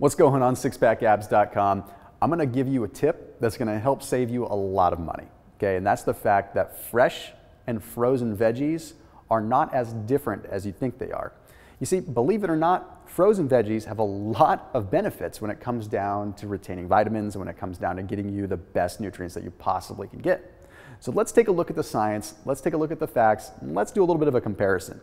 What's going on, SixPackAbs.com? I'm gonna give you a tip that's gonna help save you a lot of money, okay? And that's the fact that fresh and frozen veggies are not as different as you think they are. You see, believe it or not, frozen veggies have a lot of benefits when it comes down to retaining vitamins and when it comes down to getting you the best nutrients that you possibly can get. So let's take a look at the science, let's take a look at the facts, and let's do a little bit of a comparison.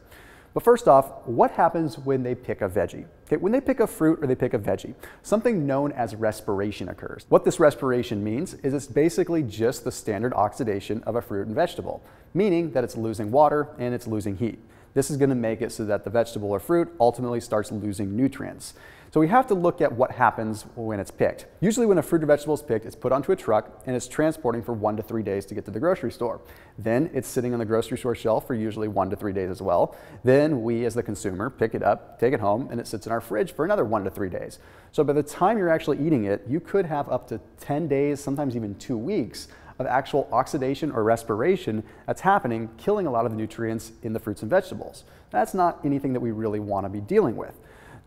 But first off, what happens when they pick a veggie? Okay, when they pick a fruit or they pick a veggie, something known as respiration occurs. What this respiration means is it's basically just the standard oxidation of a fruit and vegetable, meaning that it's losing water and it's losing heat. This is going to make it so that the vegetable or fruit ultimately starts losing nutrients. So we have to look at what happens when it's picked. Usually when a fruit or vegetable is picked, it's put onto a truck and it's transporting for 1 to 3 days to get to the grocery store. Then it's sitting on the grocery store shelf for usually 1 to 3 days as well. Then we as the consumer pick it up, take it home, and it sits in our fridge for another 1 to 3 days. So by the time you're actually eating it, you could have up to 10 days, sometimes even 2 weeks of actual oxidation or respiration that's happening, killing a lot of the nutrients in the fruits and vegetables. That's not anything that we really want to be dealing with.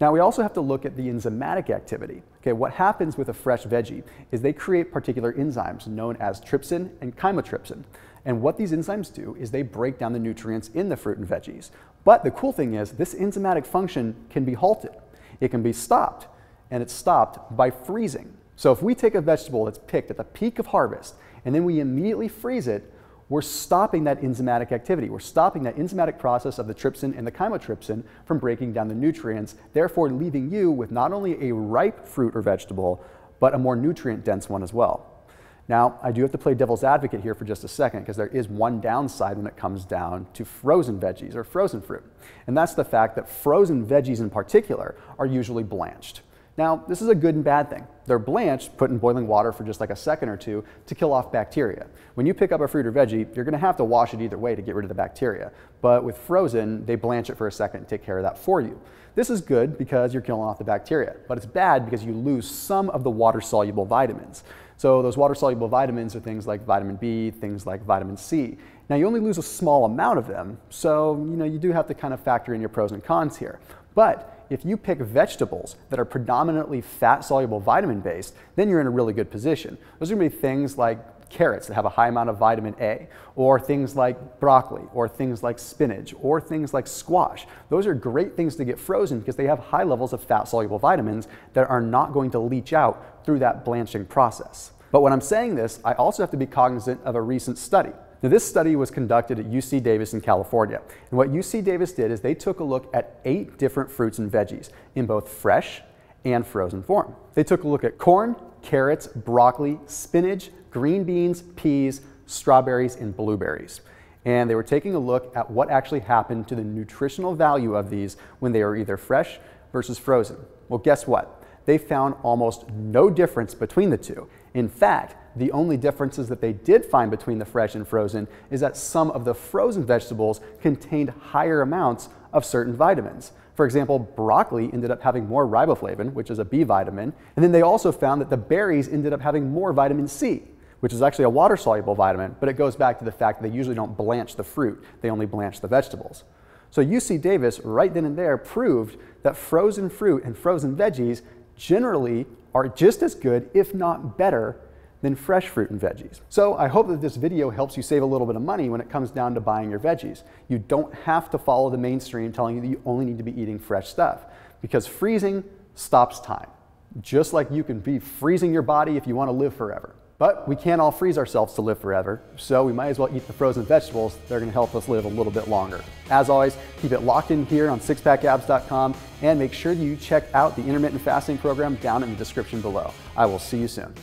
Now we also have to look at the enzymatic activity. Okay, what happens with a fresh veggie is they create particular enzymes known as trypsin and chymotrypsin. And what these enzymes do is they break down the nutrients in the fruit and veggies. But the cool thing is this enzymatic function can be halted. It can be stopped, and it's stopped by freezing. So if we take a vegetable that's picked at the peak of harvest and then we immediately freeze it, we're stopping that enzymatic activity. We're stopping that enzymatic process of the trypsin and the chymotrypsin from breaking down the nutrients, therefore leaving you with not only a ripe fruit or vegetable, but a more nutrient-dense one as well. Now, I do have to play devil's advocate here for just a second because there is one downside when it comes down to frozen veggies or frozen fruit. And that's the fact that frozen veggies in particular are usually blanched. Now, this is a good and bad thing. They're blanched, put in boiling water for just like a second or two to kill off bacteria. When you pick up a fruit or veggie, you're gonna have to wash it either way to get rid of the bacteria. But with frozen, they blanch it for a second and take care of that for you. This is good because you're killing off the bacteria, but it's bad because you lose some of the water-soluble vitamins. So those water-soluble vitamins are things like vitamin B, things like vitamin C. Now you only lose a small amount of them, so you do have to kind of factor in your pros and cons here. But if you pick vegetables that are predominantly fat-soluble vitamin-based, then you're in a really good position. Those are going to be things like carrots that have a high amount of vitamin A, or things like broccoli, or things like spinach, or things like squash. Those are great things to get frozen because they have high levels of fat-soluble vitamins that are not going to leach out through that blanching process. But when I'm saying this, I also have to be cognizant of a recent study. Now, this study was conducted at UC Davis in California. And what UC Davis did is they took a look at 8 different fruits and veggies in both fresh and frozen form. They took a look at corn, carrots, broccoli, spinach, green beans, peas, strawberries, and blueberries. And they were taking a look at what actually happened to the nutritional value of these when they were either fresh versus frozen. Well, guess what? They found almost no difference between the two. In fact, the only differences that they did find between the fresh and frozen is that some of the frozen vegetables contained higher amounts of certain vitamins. For example, broccoli ended up having more riboflavin, which is a B vitamin, and then they also found that the berries ended up having more vitamin C, which is actually a water-soluble vitamin, but it goes back to the fact that they usually don't blanch the fruit, they only blanch the vegetables. So UC Davis, right then and there, proved that frozen fruit and frozen veggies generally are just as good, if not better, than fresh fruit and veggies. So I hope that this video helps you save a little bit of money when it comes down to buying your veggies. You don't have to follow the mainstream telling you that you only need to be eating fresh stuff, because freezing stops time. Just like you can be freezing your body if you want to live forever. But we can't all freeze ourselves to live forever, so we might as well eat the frozen vegetables. They're going to help us live a little bit longer. As always, keep it locked in here on SixPackAbs.com, and make sure you check out the intermittent fasting program down in the description below. I will see you soon.